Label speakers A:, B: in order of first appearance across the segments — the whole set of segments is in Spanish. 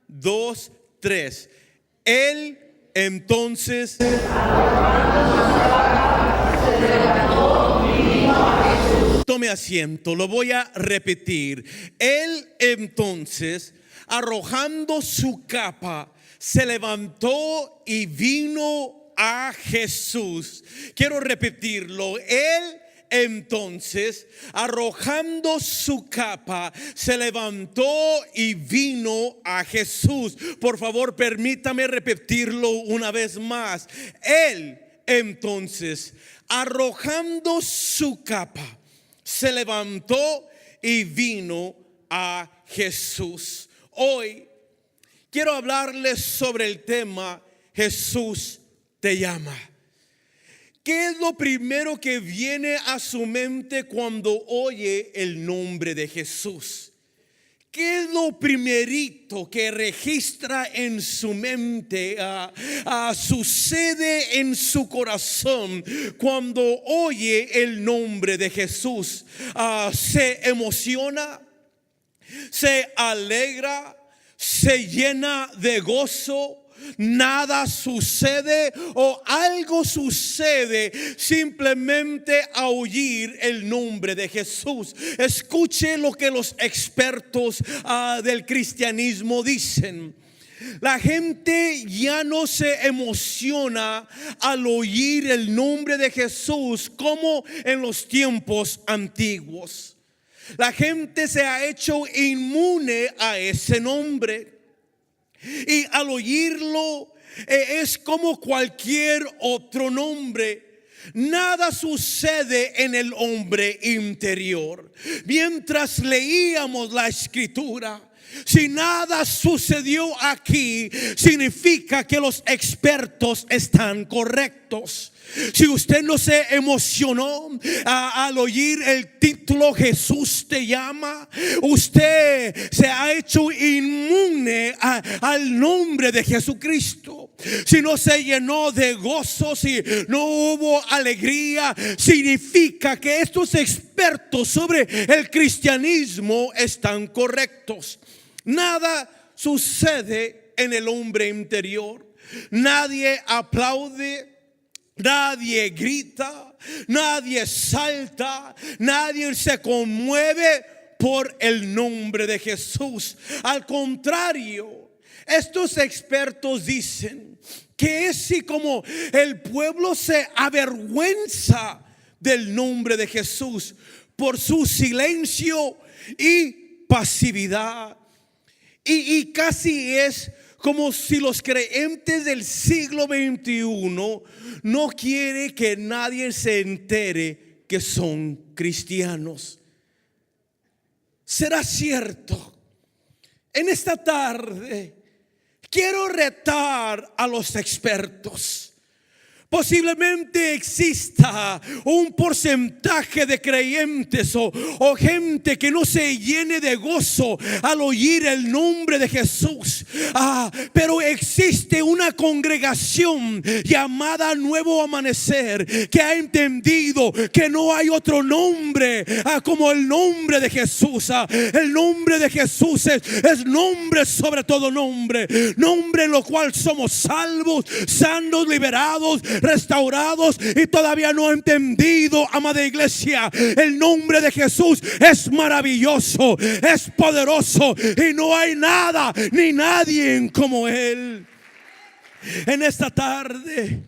A: 2, 3. Él entonces tome asiento, lo voy a repetir. Él entonces, arrojando su capa, se levantó y vino a Jesús. Quiero repetirlo. Él entonces, arrojando su capa, se levantó y vino a Jesús. Por favor, permítame repetirlo una vez más. Él entonces, arrojando su capa, se levantó y vino a Jesús. Hoy quiero hablarles sobre el tema Jesús te llama. ¿Qué es lo primero que viene a su mente cuando oye el nombre de Jesús? ¿Qué es lo primerito que registra en su mente, sucede en su corazón cuando oye el nombre de Jesús? ¿Se emociona? ¿Se alegra? ¿Se llena de gozo? ¿Nada sucede o algo sucede simplemente a oír el nombre de Jesús? Escuche lo que los expertos del cristianismo dicen. La gente ya no se emociona al oír el nombre de Jesús como en los tiempos antiguos. La gente se ha hecho inmune a ese nombre. Y al oírlo es como cualquier otro nombre. Nada sucede en el hombre interior. Mientras leíamos la escritura, si nada sucedió aquí, significa que los expertos están correctos. Si usted no se emocionó al oír el título Jesús te llama, usted se ha hecho inmune al nombre de Jesucristo. Si no se llenó de gozo, si no hubo alegría, significa que estos expertos sobre el cristianismo están correctos. Nada sucede en el hombre interior. Nadie aplaude. Nadie grita, nadie salta, nadie se conmueve por el nombre de Jesús. Al contrario, estos expertos dicen que es si como el pueblo se avergüenza del nombre de Jesús por su silencio y pasividad. Y casi es como si los creyentes del siglo XXI no quieren que nadie se entere que son cristianos. ¿Será cierto? En esta tarde quiero retar a los expertos. Posiblemente exista un porcentaje de creyentes o gente que no se llene de gozo al oír el nombre de Jesús. Pero existe una congregación llamada Nuevo Amanecer que ha entendido que no hay otro nombre como el nombre de Jesús. El nombre de Jesús es nombre sobre todo nombre. Nombre en lo cual somos salvos, sanos, liberados, restaurados. Y todavía no he entendido, amada iglesia, el nombre de Jesús es maravilloso, es poderoso y no hay nada ni nadie como Él. En esta tarde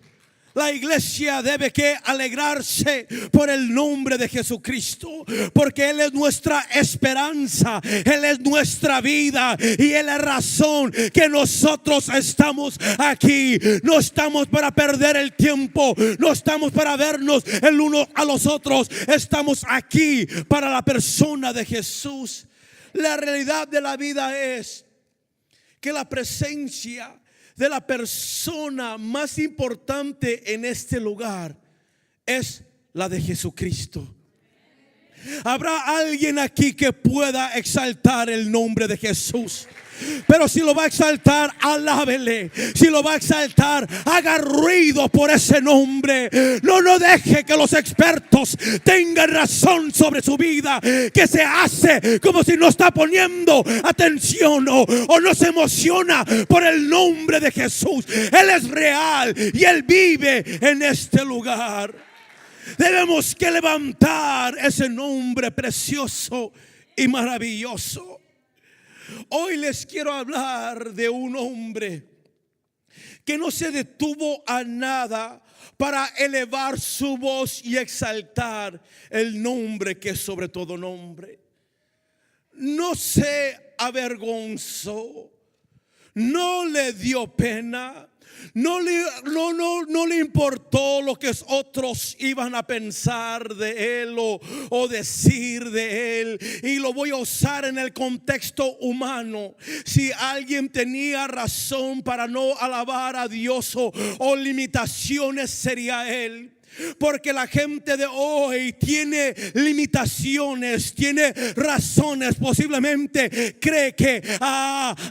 A: la iglesia debe que alegrarse por el nombre de Jesucristo, porque Él es nuestra esperanza, Él es nuestra vida y Él es razón que nosotros estamos aquí. No estamos para perder el tiempo, no estamos para vernos el uno a los otros, estamos aquí para la persona de Jesús. La realidad de la vida es que la presencia de la persona más importante en este lugar es la de Jesucristo. ¿Habrá alguien aquí que pueda exaltar el nombre de Jesús? Pero si lo va a exaltar, alábele. Si lo va a exaltar, haga ruido por ese nombre. No deje que los expertos tengan razón sobre su vida, que se hace como si no está poniendo atención o no se emociona por el nombre de Jesús. Él es real y Él vive en este lugar. Debemos que levantar ese nombre precioso y maravilloso. Hoy les quiero hablar de un hombre que no se detuvo a nada para elevar su voz y exaltar el nombre que es sobre todo nombre. No se avergonzó, no le dio pena, no le importó lo que otros iban a pensar de él o decir de él. Y lo voy a usar en el contexto humano. Si alguien tenía razón para no alabar a Dios o limitaciones, sería él. Porque la gente de hoy tiene limitaciones, tiene razones. Posiblemente cree que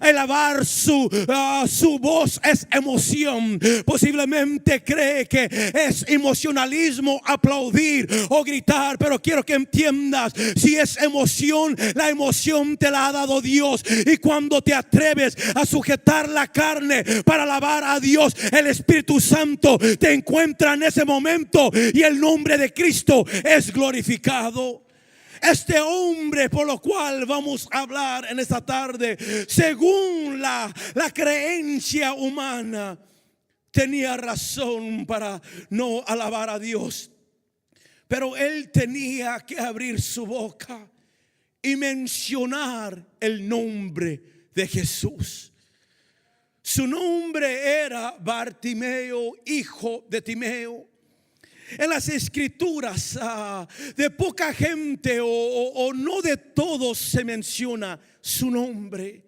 A: elevar su voz es emoción. Posiblemente cree que es emocionalismo aplaudir o gritar. Pero quiero que entiendas, si es emoción, la emoción te la ha dado Dios. Y cuando te atreves a sujetar la carne para alabar a Dios, el Espíritu Santo te encuentra en ese momento y el nombre de Cristo es glorificado. Este hombre por lo cual vamos a hablar en esta tarde, según la creencia humana, tenía razón para no alabar a Dios. Pero él tenía que abrir su boca y mencionar el nombre de Jesús. Su nombre era Bartimeo, hijo de Timeo. En las escrituras de poca gente o no de todos se menciona su nombre.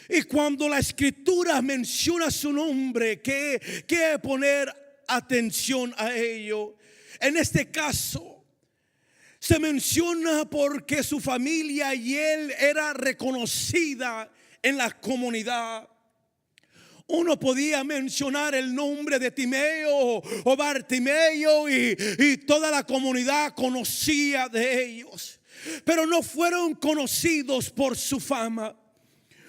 A: Y cuando la escritura menciona su nombre, que poner atención a ello. En este caso se menciona porque su familia y él era reconocida en la comunidad. Uno podía mencionar el nombre de Timeo o Bartimeo y toda la comunidad conocía de ellos. Pero no fueron conocidos por su fama,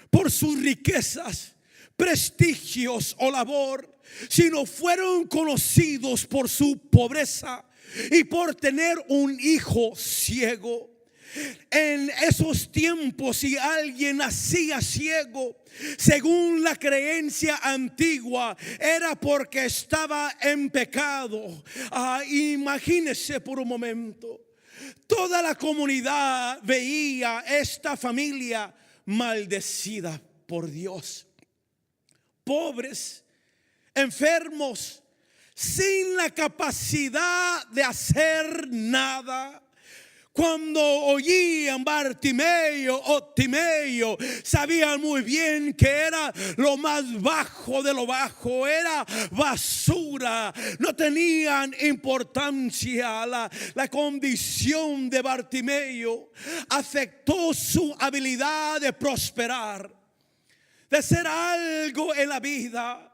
A: por sus riquezas, prestigios o labor, sino fueron conocidos por su pobreza y por tener un hijo ciego. En esos tiempos, si alguien nacía ciego, según la creencia antigua, era porque estaba en pecado. Imagínese por un momento, toda la comunidad veía esta familia maldecida por Dios. Pobres, enfermos, sin la capacidad de hacer nada. Cuando oían Bartimeo o Timeo, sabían muy bien que era lo más bajo de lo bajo, era basura. No tenían importancia. La condición de Bartimeo afectó su habilidad de prosperar, de hacer algo en la vida,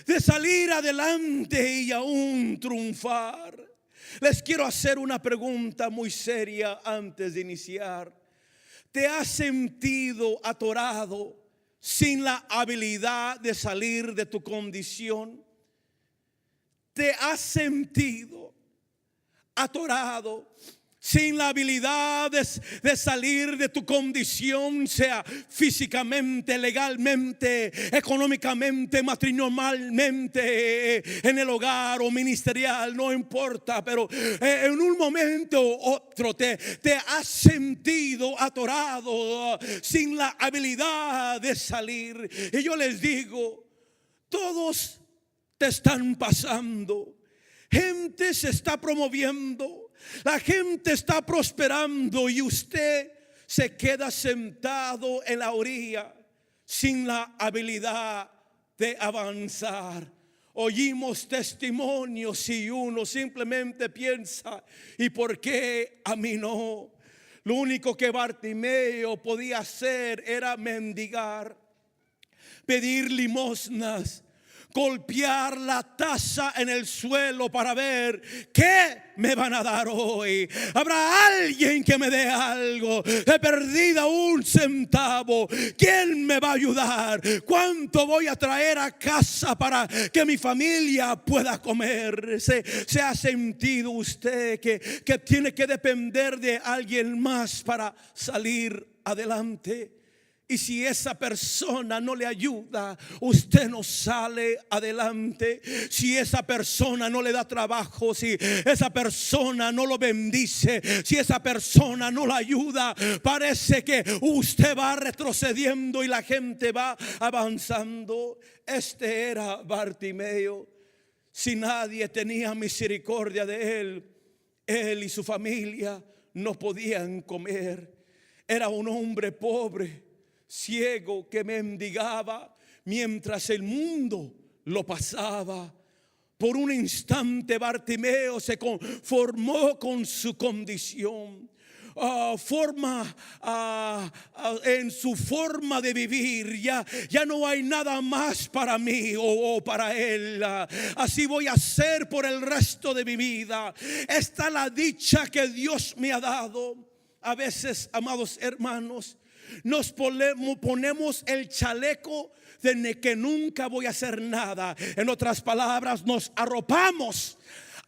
A: de salir adelante y aún triunfar. Les quiero hacer una pregunta muy seria antes de iniciar. ¿Te has sentido atorado sin la habilidad de salir de tu condición? ¿Te has sentido atorado sin la habilidad de salir de tu condición, sea físicamente, legalmente, económicamente, matrimonialmente, en el hogar o ministerial? No importa, pero en un momento u otro te has sentido atorado sin la habilidad de salir. Y yo les digo, todos te están pasando. Gente se está promoviendo, la gente está prosperando y usted se queda sentado en la orilla sin la habilidad de avanzar. Oímos testimonios y uno simplemente piensa, ¿y por qué a mí no? Lo único que Bartimeo podía hacer era mendigar. pedir limosnas, golpear la taza en el suelo para ver qué me van a dar hoy. Habrá alguien que me dé algo. He perdido un centavo. ¿Quién me va a ayudar? ¿Cuánto voy a traer a casa para que mi familia pueda comer? ¿Se ha sentido usted que tiene que depender de alguien más para salir adelante? Y si esa persona no le ayuda, usted no sale adelante. Si esa persona no le da trabajo, si esa persona no lo bendice, si esa persona no la ayuda, parece que usted va retrocediendo y la gente va avanzando. Este era Bartimeo. Si nadie tenía misericordia de él y su familia no podían comer. Era un hombre pobre, ciego, que mendigaba mientras el mundo lo pasaba. Por un instante Bartimeo se conformó con su condición. En su forma de vivir ya no hay nada más para mí o para él. Así voy a ser por el resto de mi vida. Esta es la dicha que Dios me ha dado. A veces, amados hermanos, nos ponemos el chaleco de que nunca voy a hacer nada. En otras palabras, nos arropamos,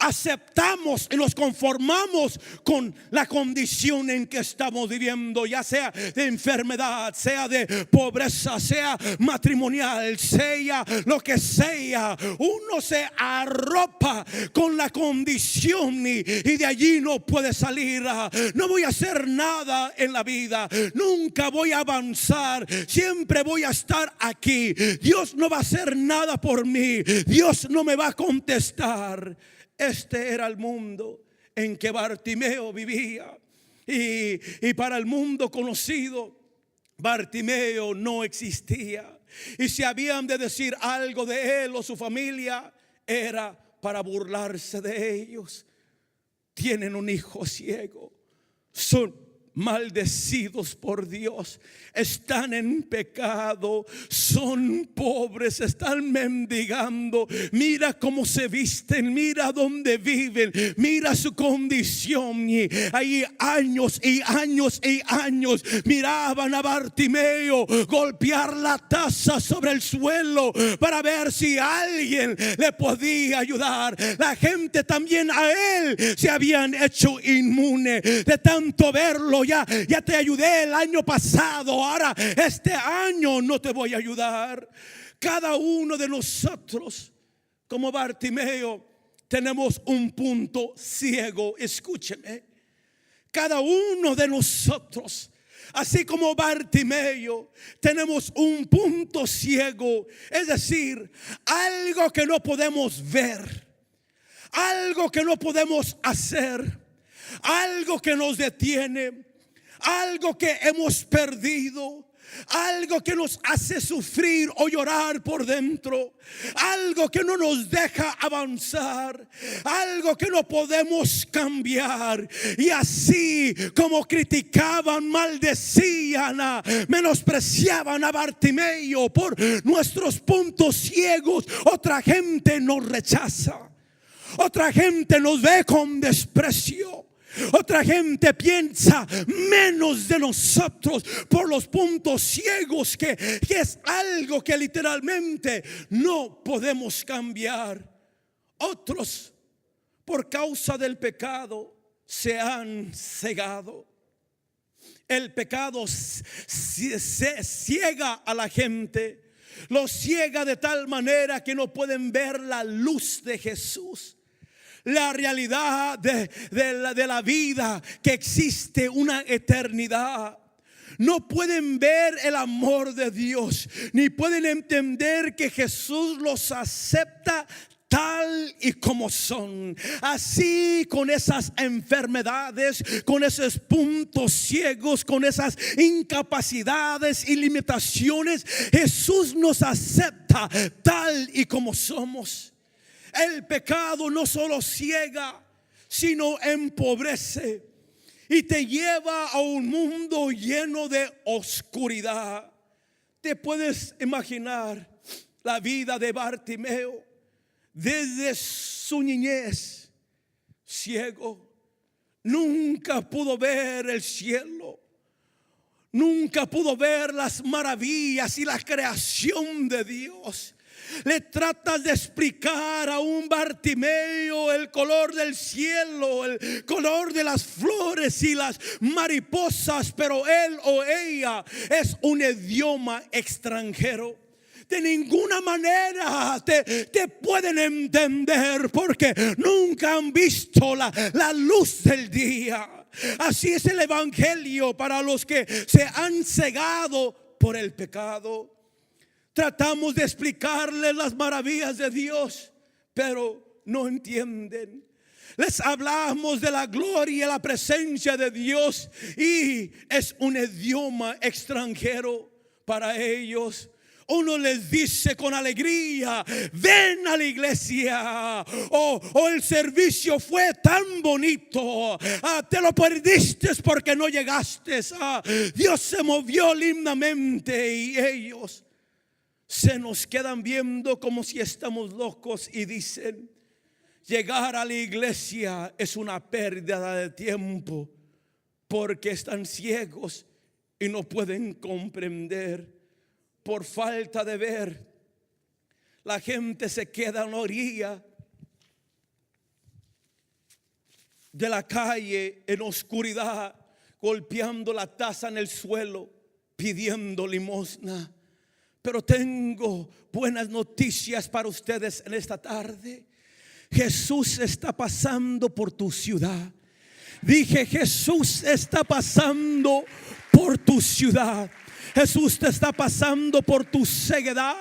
A: aceptamos y nos conformamos con la condición en que estamos viviendo, ya sea de enfermedad, sea de pobreza, sea matrimonial, sea lo que sea. Uno se arropa con la condición y de allí no puede salir. No voy a hacer nada en la vida, nunca voy a avanzar, siempre voy a estar aquí. Dios no va a hacer nada por mí, Dios no me va a contestar. Este era el mundo en que Bartimeo vivía. Y para el mundo conocido, Bartimeo no existía. Y si habían de decir algo de él o su familia, era para burlarse de ellos. Tienen un hijo ciego, son maldecidos por Dios, están en pecado, son pobres, están mendigando. Mira cómo se visten, mira dónde viven, mira su condición. Y ahí años y años y años miraban a Bartimeo golpear la taza sobre el suelo para ver si alguien le podía ayudar. La gente también a él se habían hecho inmune de tanto verlo. Ya te ayudé el año pasado, ahora este año no te voy a ayudar. Cada uno de nosotros, como Bartimeo, tenemos un punto ciego. Escúcheme, cada uno de nosotros, así como Bartimeo, tenemos un punto ciego, es decir, algo que no podemos ver, algo que no podemos hacer, algo que nos detiene, algo que hemos perdido, algo que nos hace sufrir o llorar por dentro, algo que no nos deja avanzar, algo que no podemos cambiar. Y así como criticaban, maldecían, menospreciaban a Bartimeo por nuestros puntos ciegos, otra gente nos rechaza, otra gente nos ve con desprecio. Otra gente piensa menos de nosotros por los puntos ciegos que es algo que literalmente no podemos cambiar. Otros, por causa del pecado, se han cegado. El pecado se ciega a la gente, los ciega de tal manera que no pueden ver la luz de Jesús. La realidad de la vida, que existe una eternidad. No pueden ver el amor de Dios, ni pueden entender que Jesús los acepta tal y como son. Así, con esas enfermedades, con esos puntos ciegos, con esas incapacidades y limitaciones, Jesús nos acepta tal y como somos. El pecado no solo ciega, sino empobrece y te lleva a un mundo lleno de oscuridad. Te puedes imaginar la vida de Bartimeo desde su niñez, ciego. Nunca pudo ver el cielo. Nunca pudo ver las maravillas y la creación de Dios. Le tratas de explicar a un Bartimeo el color del cielo, el color de las flores y las mariposas, pero él o ella es un idioma extranjero. De ninguna manera te pueden entender, porque nunca han visto la luz del día. Así es el evangelio para los que se han cegado por el pecado. Tratamos de explicarles las maravillas de Dios, pero no entienden. Les hablamos de la gloria y la presencia de Dios y es un idioma extranjero para ellos. Uno les dice con alegría: ven a la iglesia. O el servicio fue tan bonito. Te lo perdiste porque no llegaste. Dios se movió lindamente. Y ellos se nos quedan viendo como si estamos locos y dicen: llegar a la iglesia es una pérdida de tiempo, porque están ciegos y no pueden comprender. Por falta de ver, la gente se queda en la orilla de la calle en oscuridad, golpeando la taza en el suelo, pidiendo limosna. Pero tengo buenas noticias para ustedes en esta tarde. Jesús está pasando por tu ciudad. Dije, Jesús está pasando por tu ciudad. Jesús te está pasando por tu ceguedad.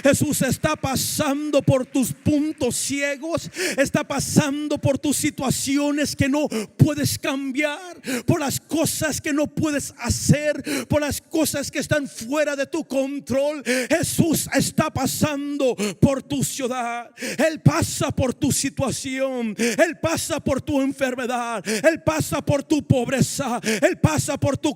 A: Jesús está pasando por tus puntos ciegos. Está pasando por tus situaciones que no puedes cambiar, por las cosas que no puedes hacer, por las cosas que están fuera de tu control. Jesús está pasando por tu ciudad. Él pasa por tu situación. Él pasa por tu enfermedad. Él pasa por tu pobreza. Él pasa por tu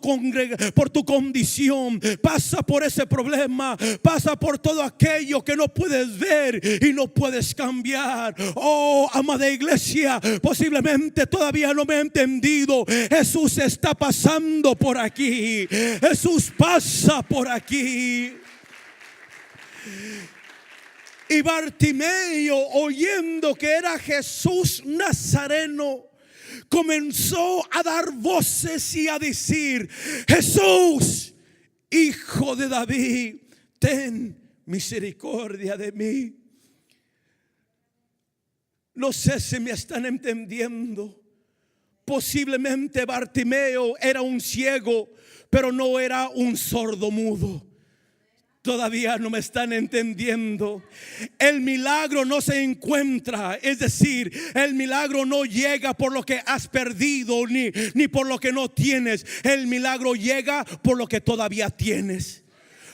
A: condición. Pasa por ese problema. Pasa por todo aquello que no puedes ver y no puedes cambiar. Oh, amada iglesia, posiblemente todavía no me ha entendido. Jesús está pasando por aquí. Jesús pasa por aquí. Y Bartimeo, oyendo que era Jesús Nazareno, comenzó a dar voces y a decir: Jesús, Hijo de David, ten misericordia de mí. No sé si me están entendiendo. Posiblemente Bartimeo era un ciego, pero no era un sordomudo. Todavía no me están entendiendo. El milagro no se encuentra, es decir, el milagro no llega por lo que has perdido ni por lo que no tienes. El milagro llega por lo que todavía tienes.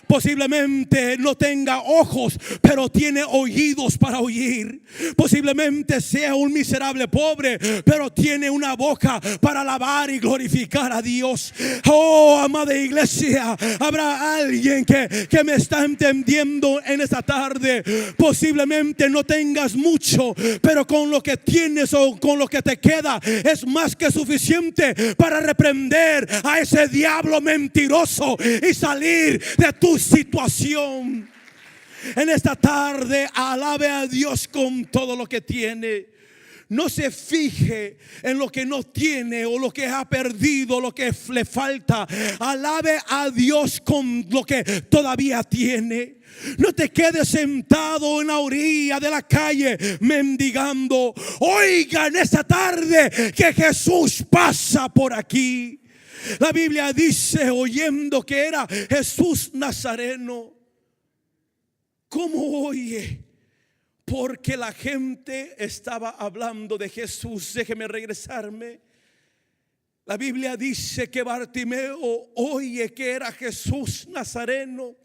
A: Posiblemente no tenga ojos, pero tiene oídos para oír. Posiblemente sea un miserable pobre, pero tiene una boca para alabar y glorificar a Dios. Oh, amada iglesia, habrá alguien que me está entendiendo en esta tarde. Posiblemente no tengas mucho, pero con lo que tienes o con lo que te queda es más que suficiente para reprender a ese diablo mentiroso y salir de tu situación. En esta tarde alabe a Dios con todo lo que tiene. No se fije en lo que no tiene o lo que ha perdido, lo que le falta. Alabe a Dios con lo que todavía tiene. No te quedes sentado en la orilla de la calle mendigando. Oiga en esta tarde que Jesús pasa por aquí. La Biblia dice, oyendo que era Jesús Nazareno. ¿Cómo oye? Porque la gente estaba hablando de Jesús. Déjeme regresarme. La Biblia dice que Bartimeo oye que era Jesús Nazareno.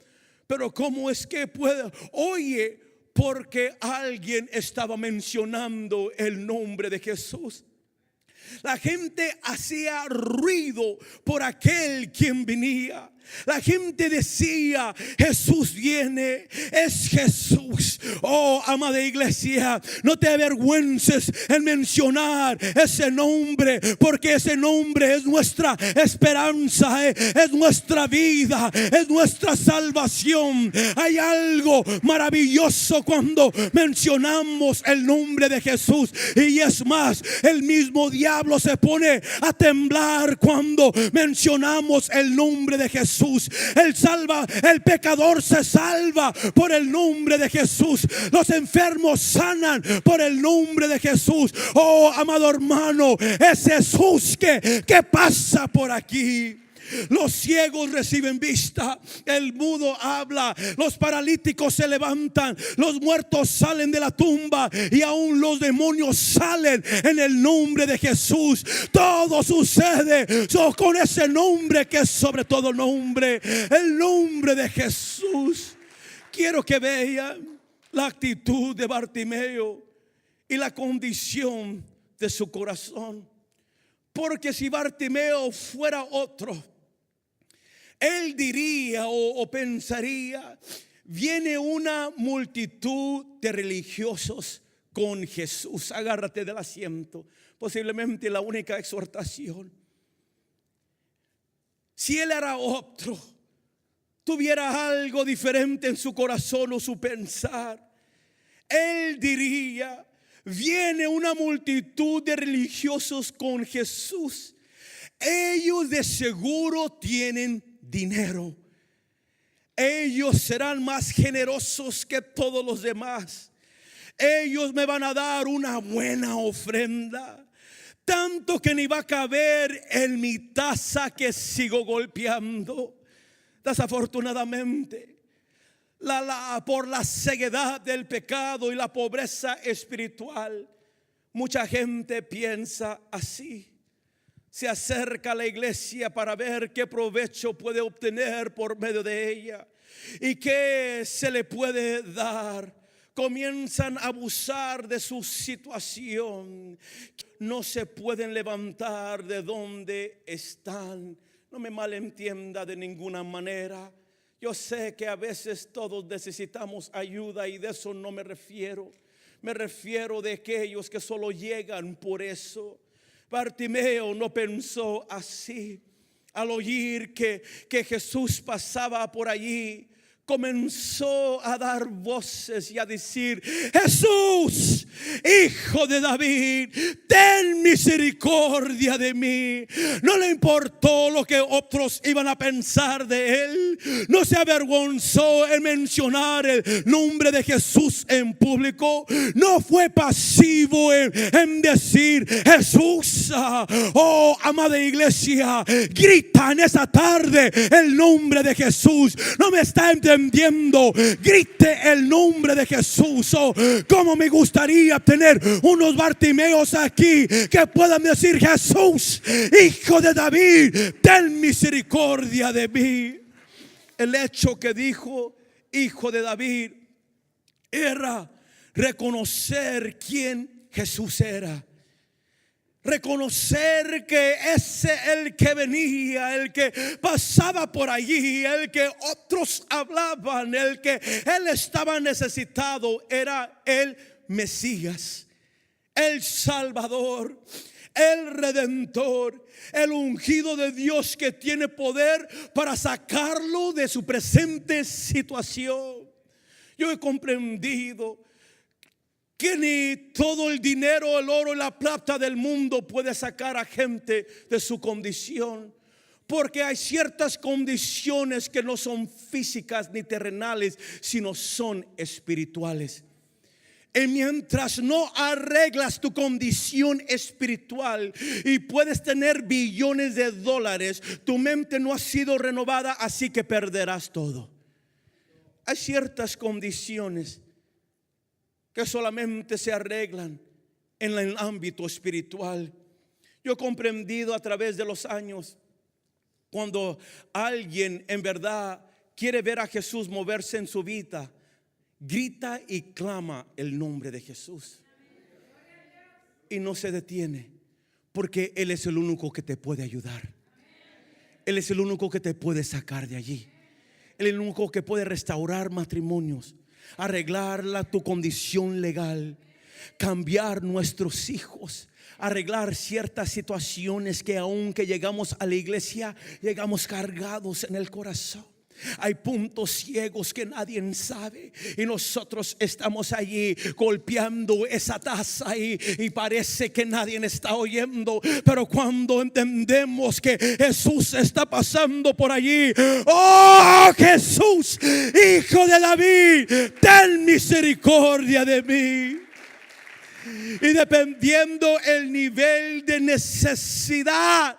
A: Pero ¿cómo es que puede? Oye, porque alguien estaba mencionando el nombre de Jesús. La gente hacía ruido por aquel quien venía. La gente decía: Jesús viene, es Jesús. Oh, amada iglesia, no te avergüences en mencionar ese nombre, porque ese nombre es nuestra esperanza, es nuestra vida, es nuestra salvación. Hay algo maravilloso cuando mencionamos el nombre de Jesús. Y es más, el mismo diablo se pone a temblar cuando mencionamos el nombre de Jesús. El pecador se salva por el nombre de Jesús. Los enfermos sanan por el nombre de Jesús. Oh, amado hermano, es Jesús que pasa por aquí. Los ciegos reciben vista, el mudo habla, los paralíticos se levantan, los muertos salen de la tumba y aún los demonios salen en el nombre de Jesús. Todo sucede con ese nombre que es sobre todo nombre, el nombre de Jesús. Quiero que vean la actitud de Bartimeo y la condición de su corazón. Porque si Bartimeo fuera otro, él diría o pensaría: viene una multitud de religiosos con Jesús. Agárrate del asiento. Posiblemente la única exhortación. Si él era otro, tuviera algo diferente en su corazón o su pensar, él diría: viene una multitud de religiosos con Jesús. Ellos de seguro tienen dinero. Ellos serán más generosos que todos los demás. Ellos me van a dar una buena ofrenda, tanto que ni va a caber en mi taza que sigo golpeando. Desafortunadamente, por la ceguedad del pecado y la pobreza espiritual, mucha gente piensa así. Se acerca a la iglesia para ver qué provecho puede obtener por medio de ella y qué se le puede dar. Comienzan a abusar de su situación. No se pueden levantar de donde están. No me malentienda de ninguna manera. Yo sé que a veces todos necesitamos ayuda y de eso no me refiero. Me refiero de aquellos que solo llegan por eso. Bartimeo no pensó así. Al oír que Jesús pasaba por allí, comenzó a dar voces y a decir: Jesús, Hijo de David, ten misericordia de mí. No le importó lo que otros iban a pensar de él. No se avergonzó en mencionar el nombre de Jesús en público. No fue pasivo en decir: Jesús. Oh, amada iglesia, grita en esa tarde el nombre de Jesús. No me está entendiendo. Grite el nombre de Jesús. Oh, como me gustaría tener unos Bartimeos aquí que puedan decir: Jesús, Hijo de David, ten misericordia de mí. El hecho que dijo Hijo de David era reconocer quién Jesús era. Reconocer que ese el que venía, el que pasaba por allí, el que otros hablaban, el que él estaba necesitado, era el Mesías, el Salvador, el Redentor, el ungido de Dios que tiene poder para sacarlo de su presente situación. Yo he comprendido que ni todo el dinero, el oro y la plata del mundo puede sacar a gente de su condición. Porque hay ciertas condiciones que no son físicas ni terrenales, sino son espirituales. Y mientras no arreglas tu condición espiritual y puedes tener billones de dólares, tu mente no ha sido renovada, así que perderás todo. Hay ciertas condiciones que solamente se arreglan en el ámbito espiritual. Yo he comprendido a través de los años, cuando alguien en verdad quiere ver a Jesús moverse en su vida, grita y clama el nombre de Jesús y no se detiene, porque Él es el único que te puede ayudar. Él es el único que te puede sacar de allí. Él es el único que puede restaurar matrimonios, arreglar tu condición legal, cambiar nuestros hijos, arreglar ciertas situaciones que aunque llegamos a la iglesia, llegamos cargados en el corazón. Hay puntos ciegos que nadie sabe y nosotros estamos allí golpeando esa taza y parece que nadie está oyendo. Pero cuando entendemos que Jesús está pasando por allí, oh Jesús, Hijo de David, ten misericordia de mí. Y dependiendo el nivel de necesidad,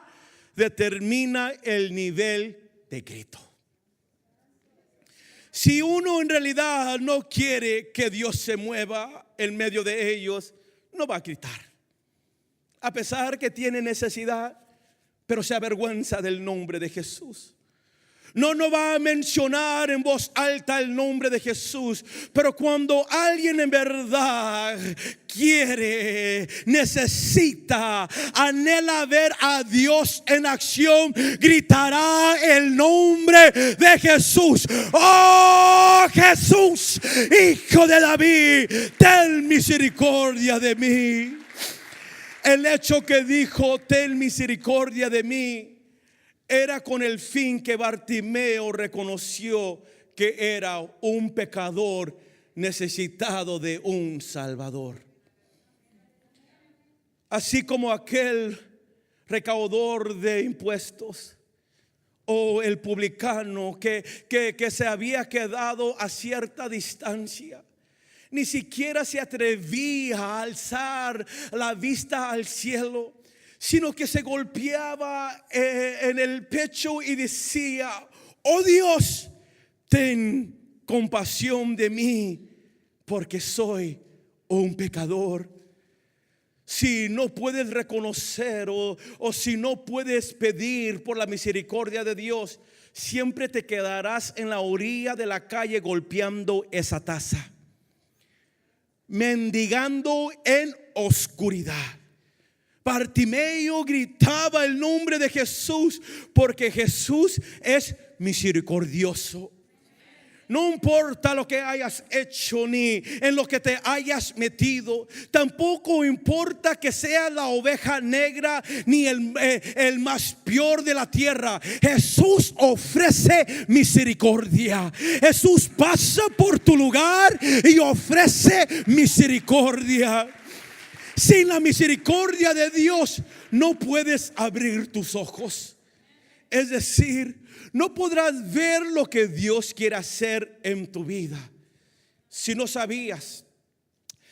A: determina el nivel de grito. Si uno en realidad no quiere que Dios se mueva en medio de ellos, no va a gritar. A pesar que tiene necesidad, pero se avergüenza del nombre de Jesús. No va a mencionar en voz alta el nombre de Jesús. Pero cuando alguien en verdad quiere, necesita, anhela ver a Dios en acción, gritará el nombre de Jesús. Oh Jesús, Hijo de David, ten misericordia de mí. El hecho que dijo ten misericordia de mí era con el fin que Bartimeo reconoció que era un pecador necesitado de un Salvador. Así como aquel recaudador de impuestos o el publicano que se había quedado a cierta distancia. Ni siquiera se atrevía a alzar la vista al cielo, sino que se golpeaba en el pecho y decía: oh Dios, ten compasión de mí, porque soy un pecador. Si no puedes reconocer o si no puedes pedir por la misericordia de Dios, siempre te quedarás en la orilla de la calle golpeando esa taza, mendigando en oscuridad. Bartimeo gritaba el nombre de Jesús porque Jesús es misericordioso. No importa lo que hayas hecho ni en lo que te hayas metido. Tampoco importa que seas la oveja negra ni el más peor de la tierra. Jesús ofrece misericordia. Jesús pasa por tu lugar y ofrece misericordia. Sin la misericordia de Dios no puedes abrir tus ojos. Es decir, no podrás ver lo que Dios quiere hacer en tu vida. Si no sabías,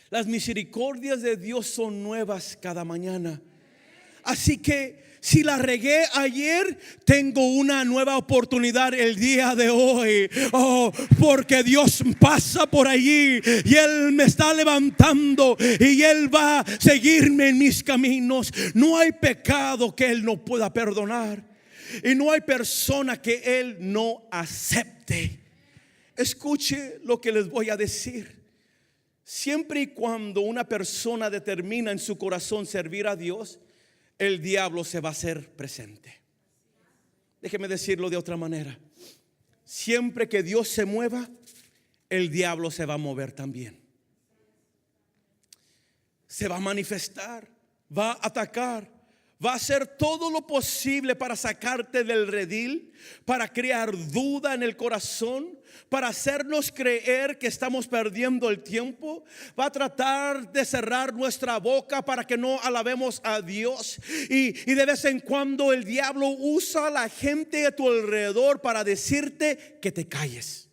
A: las misericordias de Dios son nuevas cada mañana. Así que si la regué ayer, tengo una nueva oportunidad el día de hoy. Oh, porque Dios pasa por allí y Él me está levantando y Él va a seguirme en mis caminos. No hay pecado que Él no pueda perdonar y no hay persona que Él no acepte. Escuche lo que les voy a decir. Siempre y cuando una persona determina en su corazón servir a Dios, el diablo se va a hacer presente. Déjeme decirlo de otra manera. Siempre que Dios se mueva, el diablo se va a mover también. Se va a manifestar, va a atacar, va a hacer todo lo posible para sacarte del redil, para crear duda en el corazón, para hacernos creer que estamos perdiendo el tiempo. Va a tratar de cerrar nuestra boca para que no alabemos a Dios. Y de vez en cuando el diablo usa a la gente a tu alrededor para decirte que te calles.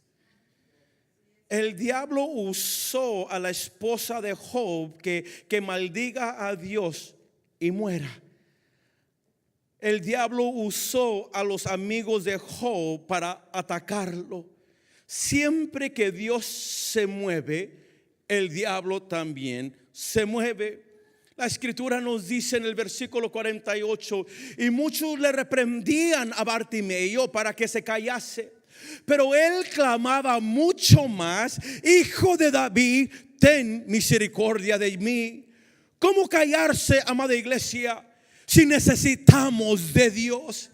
A: El diablo usó a la esposa de Job que maldiga a Dios y muera. El diablo usó a los amigos de Job para atacarlo. Siempre que Dios se mueve, el diablo también se mueve. La escritura nos dice en el versículo 48: y muchos le reprendían a Bartimeo para que se callase, pero él clamaba mucho más: Hijo de David, ten misericordia de mí. ¿Cómo callarse, amada iglesia, si necesitamos de Dios?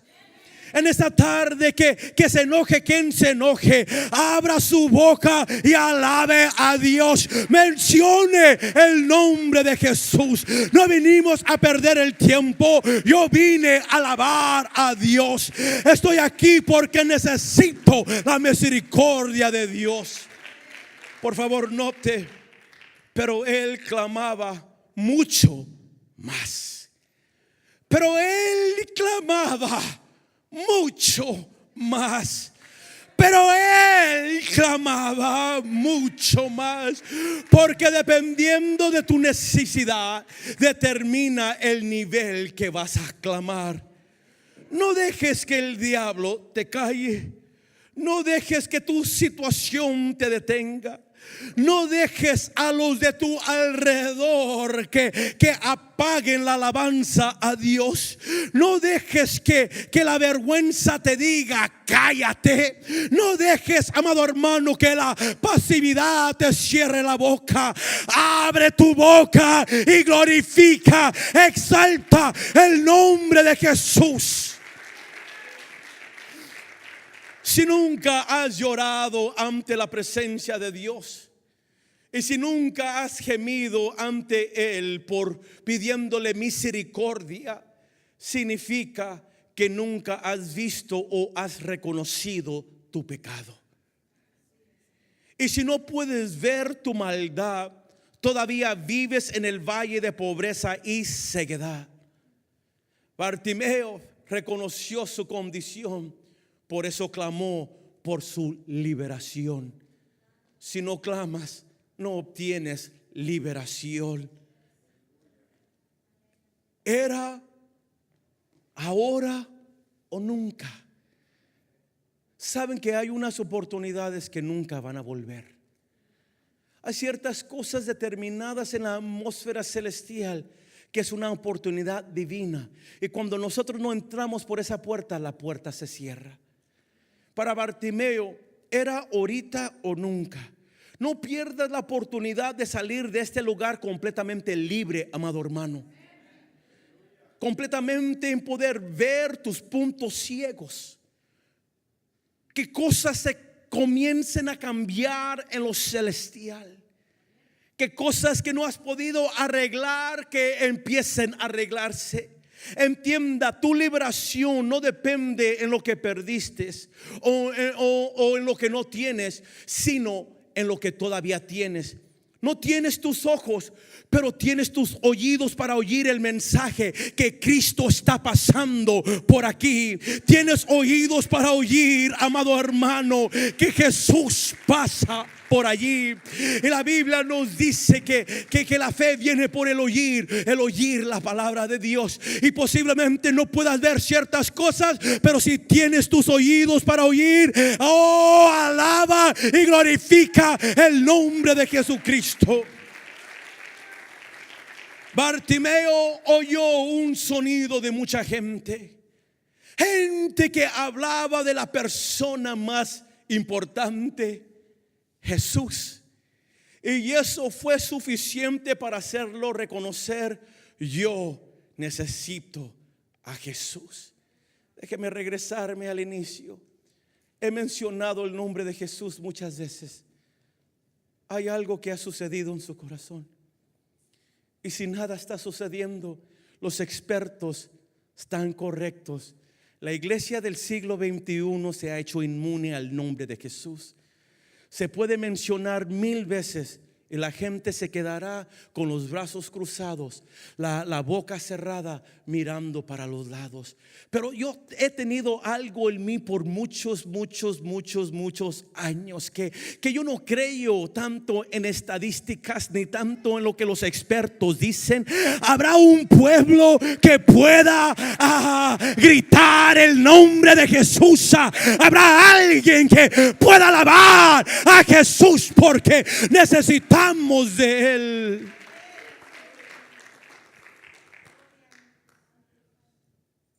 A: en esta tarde que se enoje quien se enoje, abra su boca y alabe a Dios. Mencione el nombre de Jesús. No vinimos a perder el tiempo. Yo vine a alabar a Dios. Estoy aquí porque necesito la misericordia de Dios. Por favor, note, pero él clamaba mucho más. Pero él clamaba mucho más. Pero él clamaba mucho más. Porque dependiendo de tu necesidad, determina el nivel que vas a clamar. No dejes que el diablo te calle. No dejes que tu situación te detenga. No dejes a los de tu alrededor que apaguen la alabanza a Dios. No dejes que la vergüenza te diga cállate. No dejes, amado hermano, que la pasividad te cierre la boca. Abre tu boca y glorifica, exalta el nombre de Jesús. Si nunca has llorado ante la presencia de Dios, y si nunca has gemido ante Él por pidiéndole misericordia, significa que nunca has visto o has reconocido tu pecado. Y si no puedes ver tu maldad, todavía vives en el valle de pobreza y ceguedad. Bartimeo reconoció su condición. Por eso clamó por su liberación. Si no clamas, no obtienes liberación. Era ahora o nunca. Saben que hay unas oportunidades que nunca van a volver. Hay ciertas cosas determinadas en la atmósfera celestial que es una oportunidad divina. Y cuando nosotros no entramos por esa puerta, la puerta se cierra. Para Bartimeo era ahorita o nunca. No pierdas la oportunidad de salir de este lugar completamente libre, amado hermano. Completamente en poder ver tus puntos ciegos. Que cosas se comiencen a cambiar en lo celestial. Que cosas que no has podido arreglar, que empiecen a arreglarse. Entienda, tu liberación no depende en lo que perdiste o en lo que no tienes, sino en lo que todavía tienes. No tienes tus ojos, pero tienes tus oídos para oír el mensaje que Cristo está pasando por aquí. Tienes oídos para oír, amado hermano, que Jesús pasa por allí. Y la Biblia nos dice que la fe viene por el oír la palabra de Dios. Y posiblemente no puedas ver ciertas cosas, pero si tienes tus oídos para oír, oh, alaba y glorifica el nombre de Jesucristo. Bartimeo oyó un sonido de mucha gente. Gente que hablaba de la persona más importante, Jesús. Y eso fue suficiente para hacerlo reconocer: yo necesito a Jesús. Déjeme regresarme al inicio. He mencionado el nombre de Jesús muchas veces. Hay algo que ha sucedido en su corazón. Y si nada está sucediendo, los expertos están correctos. La iglesia del siglo XXI se ha hecho inmune al nombre de Jesús. Se puede mencionar 1000 veces y la gente se quedará con los brazos cruzados, la boca cerrada, mirando para los lados. Pero yo he tenido algo en mí por muchos años que yo no creo tanto en estadísticas ni tanto en lo que los expertos dicen. Habrá un pueblo que pueda gritar el nombre de Jesús. Habrá alguien que pueda alabar a Jesús porque necesitamos de Él.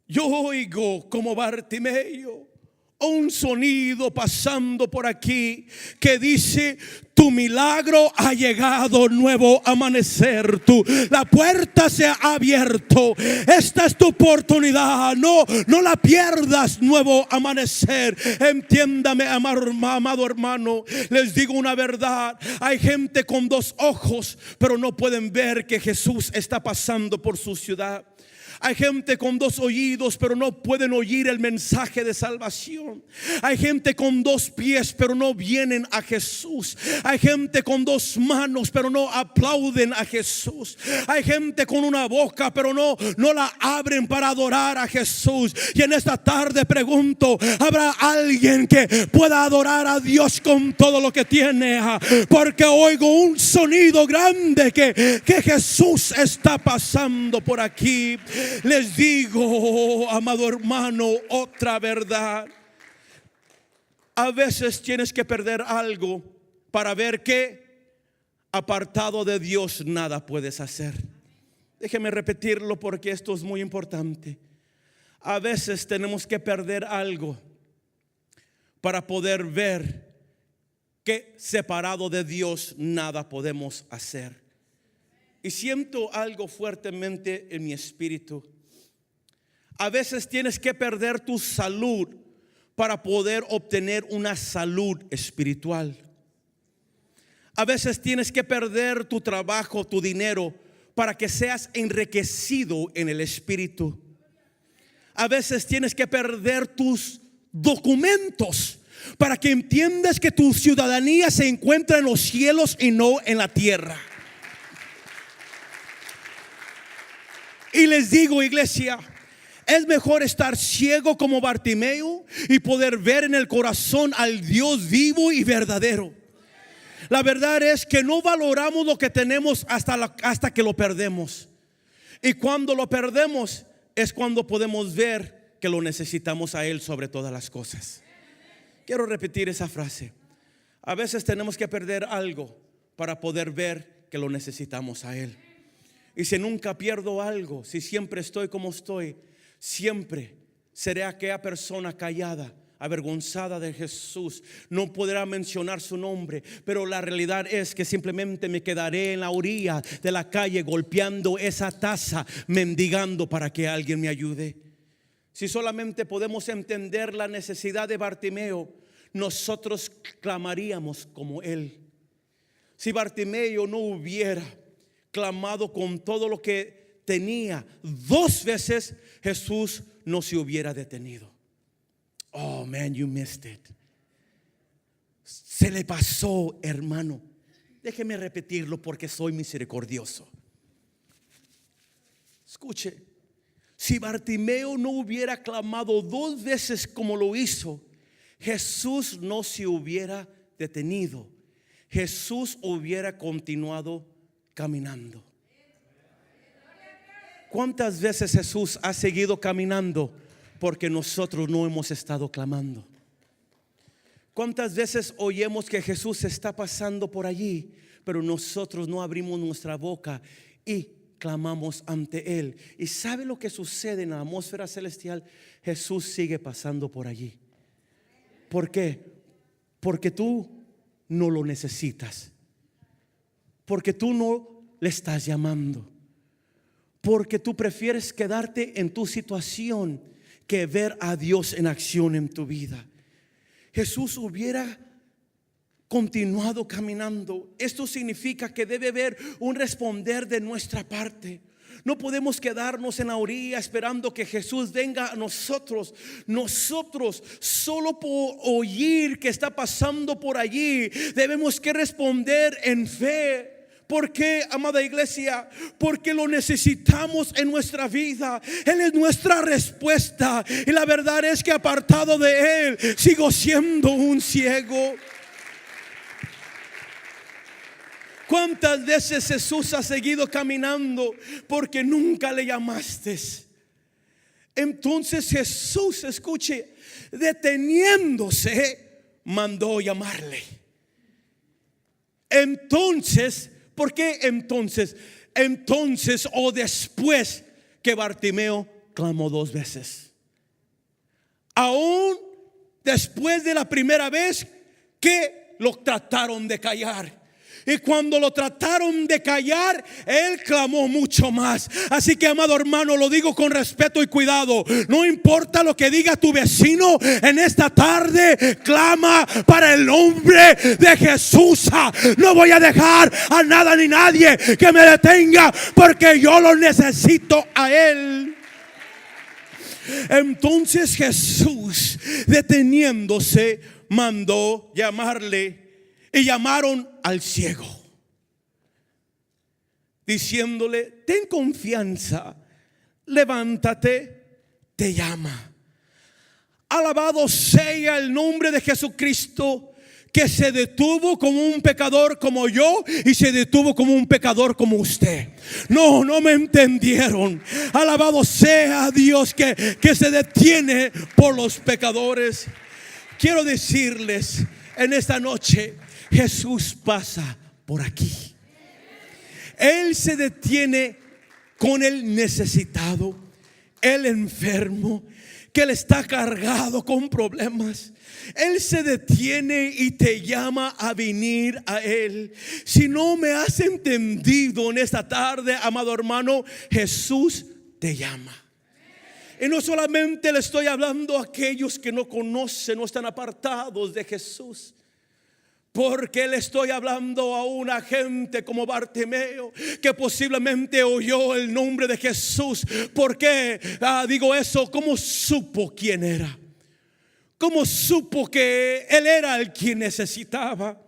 A: Yo oigo como Bartimeo, un sonido pasando por aquí que dice: tu milagro ha llegado, nuevo amanecer. La puerta se ha abierto. Esta es tu oportunidad. No la pierdas, nuevo amanecer. Entiéndame, amado hermano. Les digo una verdad. Hay gente con dos ojos, pero no pueden ver que Jesús está pasando por su ciudad. Hay gente con dos oídos, pero no pueden oír el mensaje de salvación. Hay gente con dos pies, pero no vienen a Jesús. Hay gente con dos manos, pero no aplauden a Jesús. Hay gente con una boca, pero no la abren para adorar a Jesús. Y en esta tarde pregunto: ¿habrá alguien que pueda adorar a Dios con todo lo que tiene? Porque oigo un sonido grande que Jesús está pasando por aquí. Les digo, amado hermano, otra verdad. A veces tienes que perder algo para ver que apartado de Dios nada puedes hacer. Déjeme repetirlo porque esto es muy importante. A veces tenemos que perder algo para poder ver que separado de Dios nada podemos hacer. Y siento algo fuertemente en mi espíritu. A veces tienes que perder tu salud para poder obtener una salud espiritual. A veces tienes que perder tu trabajo, tu dinero, para que seas enriquecido en el espíritu. A veces tienes que perder tus documentos para que entiendas que tu ciudadanía se encuentra en los cielos y no en la tierra. Y les digo, iglesia, es mejor estar ciego como Bartimeo y poder ver en el corazón al Dios vivo y verdadero. La verdad es que no valoramos lo que tenemos hasta que lo perdemos. Y cuando lo perdemos es cuando podemos ver que lo necesitamos a Él sobre todas las cosas. Quiero repetir esa frase. A veces tenemos que perder algo para poder ver que lo necesitamos a Él. Y si nunca pierdo algo, si siempre estoy como estoy, siempre seré aquella persona callada, avergonzada de Jesús. No podrá mencionar su nombre, pero la realidad es que simplemente me quedaré en la orilla de la calle golpeando esa taza, mendigando para que alguien me ayude. Si solamente podemos entender la necesidad de Bartimeo, nosotros clamaríamos como él. Si Bartimeo no hubiera clamado con todo lo que tenía 2 veces, Jesús no se hubiera detenido. Oh man, you missed it. Se le pasó, hermano. Déjeme repetirlo porque soy misericordioso. Escuche, si Bartimeo no hubiera clamado 2 veces como lo hizo, Jesús no se hubiera detenido. Jesús hubiera continuado caminando. ¿Cuántas veces Jesús ha seguido caminando porque nosotros no hemos estado clamando? ¿Cuántas veces oímos que Jesús está pasando por allí, pero nosotros no abrimos nuestra boca y clamamos ante Él? ¿Y sabe lo que sucede en la atmósfera celestial? Jesús sigue pasando por allí. ¿Por qué? Porque tú no lo necesitas. Porque tú no le estás llamando. Porque tú prefieres quedarte en tu situación que ver a Dios en acción en tu vida. Jesús hubiera continuado caminando. Esto significa que debe haber un responder de nuestra parte. No podemos quedarnos en la orilla esperando que Jesús venga a nosotros. Nosotros solo por oír que está pasando por allí debemos que responder en fe. ¿Por qué, amada iglesia? Porque lo necesitamos en nuestra vida. Él es nuestra respuesta. Y la verdad es que apartado de Él sigo siendo un ciego. ¿Cuántas veces Jesús ha seguido caminando porque nunca le llamaste? Entonces Jesús, escuche, deteniéndose, mandó llamarle. Entonces, ¿por qué entonces? Entonces o después que Bartimeo clamó 2 veces. Aún después de la primera vez que lo trataron de callar. Y cuando lo trataron de callar, él clamó mucho más. Así que, amado hermano, lo digo con respeto y cuidado. No importa lo que diga tu vecino, en esta tarde clama para el nombre de Jesús. No voy a dejar a nada ni nadie que me detenga, porque yo lo necesito a él. Entonces Jesús, deteniéndose, mandó llamarle. Y llamaron al ciego, diciéndole: ten confianza, levántate, te llama. Alabado sea el nombre de Jesucristo, que se detuvo como un pecador como yo y se detuvo como un pecador como usted. No me entendieron. Alabado sea Dios que se detiene por los pecadores. Quiero decirles en esta noche, Jesús pasa por aquí. Él se detiene con el necesitado, el enfermo, que él está cargado con problemas. Él se detiene y te llama a venir a él. Si no me has entendido en esta tarde, amado hermano, Jesús te llama. Y no solamente le estoy hablando a aquellos que no conocen o están apartados de Jesús, porque le estoy hablando a una gente como Bartimeo, que posiblemente oyó el nombre de Jesús. ¿Por qué digo eso? ¿Cómo supo quién era? ¿Cómo supo que él era el quien necesitaba?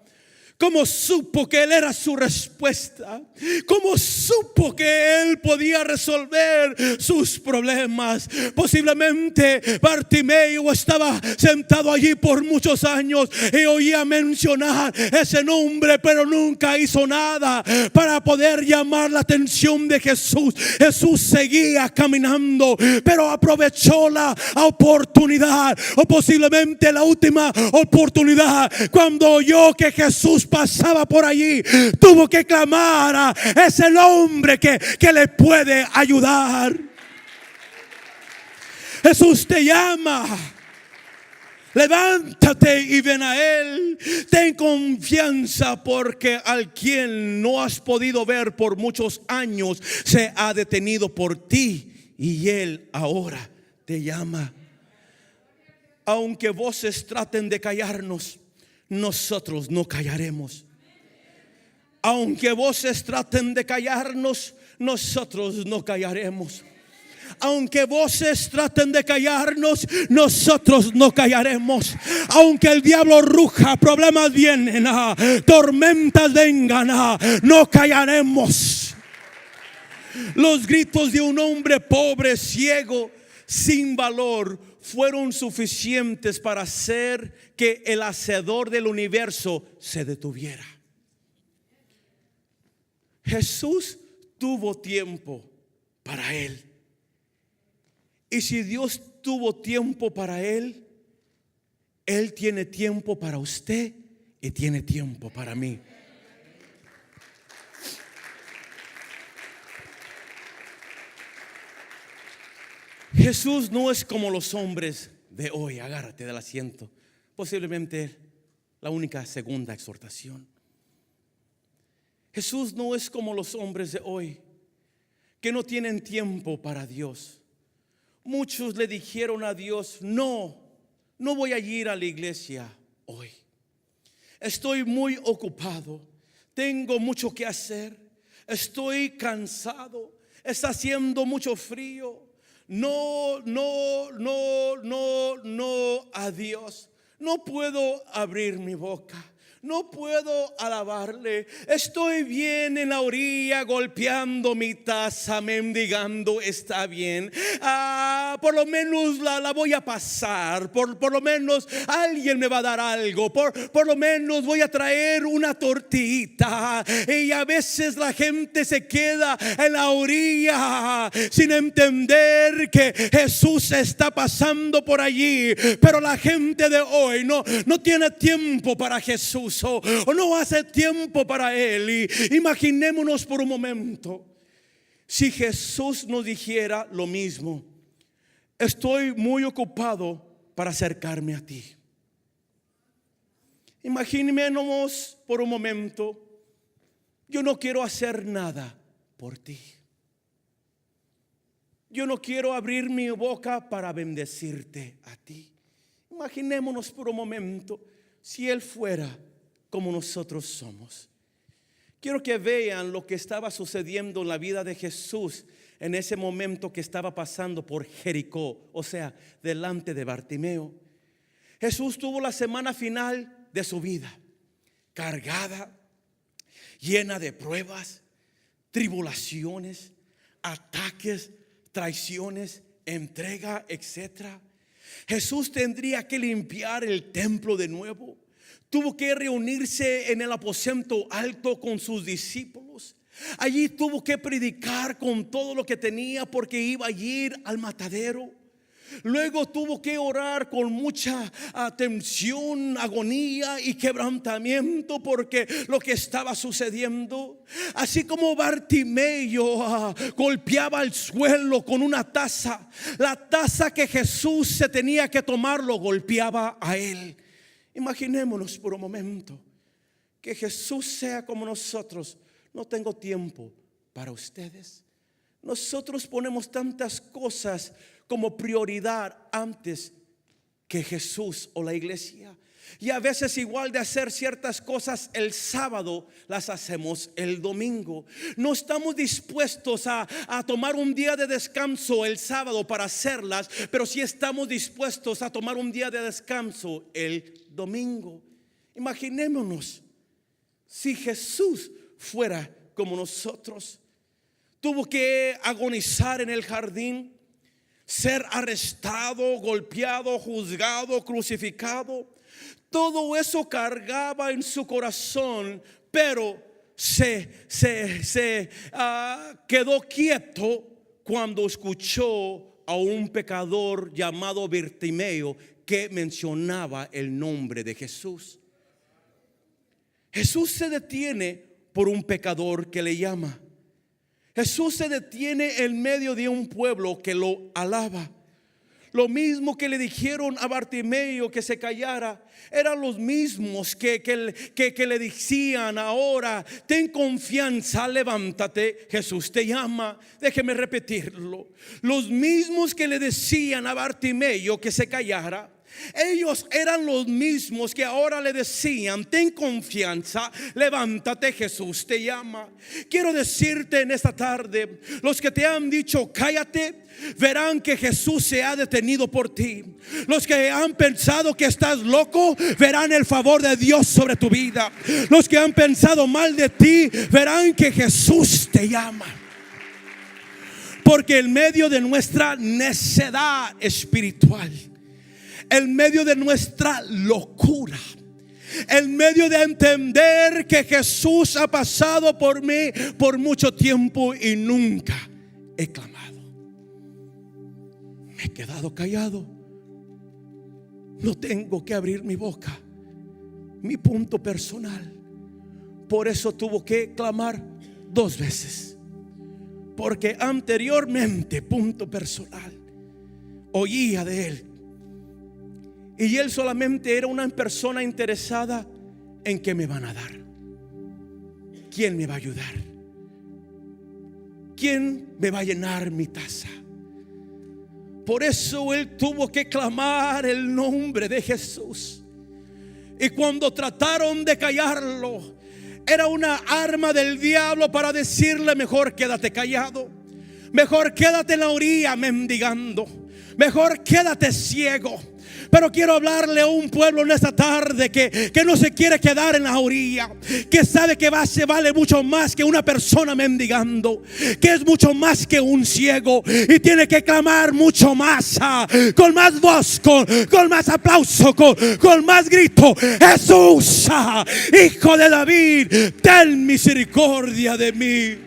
A: ¿Cómo supo que él era su respuesta? ¿Cómo supo que él podía resolver sus problemas? Posiblemente Bartimeo estaba sentado allí por muchos años y oía mencionar ese nombre, pero nunca hizo nada para poder llamar la atención de Jesús. Jesús seguía caminando, pero aprovechó la oportunidad, o posiblemente la última oportunidad, cuando oyó que Jesús pasaba por allí. Tuvo que clamar a ese hombre que le puede ayudar. Jesús te llama. Levántate y ven a él. Ten confianza, porque al quien no has podido ver por muchos años se ha detenido por ti, y él ahora te llama. Aunque voces traten de callarnos, nosotros no callaremos. Aunque voces traten de callarnos, nosotros no callaremos. Aunque voces traten de callarnos, nosotros no callaremos. Aunque el diablo ruja, problemas vienen, tormentas vengan, no callaremos. Los gritos de un hombre pobre, ciego, sin valor, fueron suficientes para hacer que el hacedor del universo se detuviera. Jesús tuvo tiempo para él. Y si Dios tuvo tiempo para él, Él tiene tiempo para usted y tiene tiempo para mí. Jesús no es como los hombres de hoy. Agárrate del asiento. Posiblemente la única segunda exhortación. Jesús no es como los hombres de hoy, que no tienen tiempo para Dios. Muchos le dijeron a Dios: no voy a ir a la iglesia hoy. Estoy muy ocupado. Tengo mucho que hacer. Estoy cansado. Está haciendo mucho frío. No a Dios. No puedo abrir mi boca. No puedo alabarle. Estoy bien en la orilla golpeando mi taza, mendigando. Está bien. Por lo menos la voy a pasar. Por lo menos alguien me va a dar algo. Por lo menos voy a traer una tortita. Y a veces la gente se queda en la orilla sin entender que Jesús está pasando por allí. Pero la gente de hoy no tiene tiempo para Jesús. O no hace tiempo para él. Y imaginémonos por un momento, si Jesús nos dijera lo mismo: estoy muy ocupado para acercarme a ti. Imaginémonos por un momento, yo no quiero hacer nada por ti. Yo no quiero abrir mi boca para bendecirte a ti. Imaginémonos por un momento si Él fuera como nosotros somos. Quiero que vean lo que estaba sucediendo en la vida de Jesús en ese momento que estaba pasando por Jericó, o sea, delante de Bartimeo. Jesús tuvo la semana final de su vida, cargada, llena de pruebas, tribulaciones, ataques, traiciones, entrega, etc. Jesús tendría que limpiar el templo de nuevo. Tuvo que reunirse en el aposento alto con sus discípulos. Allí tuvo que predicar con todo lo que tenía, porque iba a ir al matadero. Luego tuvo que orar con mucha atención, agonía y quebrantamiento, porque lo que estaba sucediendo, así como Bartimeo golpeaba el suelo con una taza, la taza que Jesús se tenía que tomar lo golpeaba a él. Imaginémonos por un momento que Jesús sea como nosotros. No tengo tiempo para ustedes. Nosotros ponemos tantas cosas como prioridad antes que Jesús o la iglesia. Y a veces, igual de hacer ciertas cosas el sábado, las hacemos el domingo. No estamos dispuestos a tomar un día de descanso el sábado para hacerlas, pero sí estamos dispuestos a tomar un día de descanso el domingo. Imaginémonos si Jesús fuera como nosotros. Tuvo que agonizar en el jardín, ser arrestado, golpeado, juzgado, crucificado. Todo eso cargaba en su corazón, pero se quedó quieto cuando escuchó a un pecador llamado Bartimeo que mencionaba el nombre de Jesús. Jesús se detiene por un pecador que le llama. Jesús se detiene en medio de un pueblo que lo alaba. Lo mismo que le dijeron a Bartimeo que se callara, eran los mismos que le decían ahora: ten confianza, levántate, Jesús te llama. Déjeme repetirlo. Los mismos que le decían a Bartimeo que se callara, ellos eran los mismos que ahora le decían: ten confianza, levántate, Jesús te llama. Quiero decirte en esta tarde, los que te han dicho cállate, verán que Jesús se ha detenido por ti. Los que han pensado que estás loco, verán el favor de Dios sobre tu vida. Los que han pensado mal de ti, verán que Jesús te llama. Porque en medio de nuestra necedad espiritual, en medio de nuestra locura, en medio de entender que Jesús ha pasado por mí por mucho tiempo y nunca he clamado, me he quedado callado. No tengo que abrir mi boca, mi punto personal. Por eso tuvo que clamar 2 veces, porque anteriormente, punto personal, oía de él. Y él solamente era una persona interesada en qué me van a dar, quién me va a ayudar, quién me va a llenar mi taza. Por eso él tuvo que clamar el nombre de Jesús. Y cuando trataron de callarlo, era una arma del diablo para decirle: mejor quédate callado, mejor quédate en la orilla mendigando, mejor quédate ciego. Pero quiero hablarle a un pueblo en esta tarde que no se quiere quedar en la orilla, que sabe que se vale mucho más que una persona mendigando, que es mucho más que un ciego, y tiene que clamar mucho más, con más voz, con más aplauso, con más grito: Jesús, Hijo de David, ten misericordia de mí.